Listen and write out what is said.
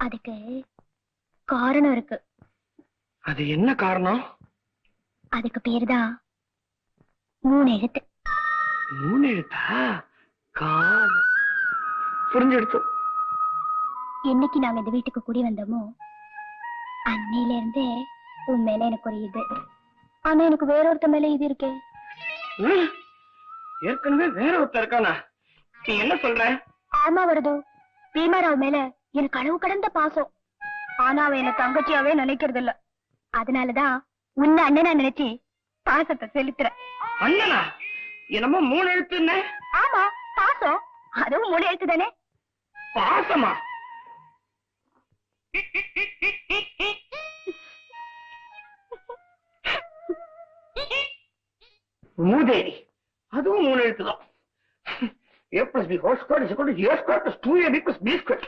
அதுக்கு காரணம் இருக்கு. அது என்ன காரணம்? அதுக்கு பேருதான் 3 எழுத்து. 3 எழுத்தா? கால். புரிஞ்செடுத்து. என்னைக்கு நாங்க இந்த வீட்டுக்கு குடி வந்தோமோ அன்னையில இருந்தே உன் மேல எனக்கு ஒரு இது. ஆனா எனக்கு வேற ஒருத்த மேல இது இருக்கே. ஏற்கனவே வேற ஒருத்தர் இருக்கானா? நீ என்ன சொல்ற? ஆமா வருது. பீமாராவ் மேல எனக்கு அளவு கடந்த பாசம். ஆனா அவ என்ன தங்கச்சியாவே நினைக்கிறது இல்ல. அதனாலதான் உன்னை அண்ணனா நினைச்சு பாசத்தை செலுத்துற. அண்ணனா? என்னமோ 3 எழுத்து. ஆமா பாசம், அதுவும் 3 எழுத்து தானே. பாசமா? மூதேவி, அதுவும் 3 எழுத்துதான். A plus B whole square is equal to A square plus 2AB plus B square.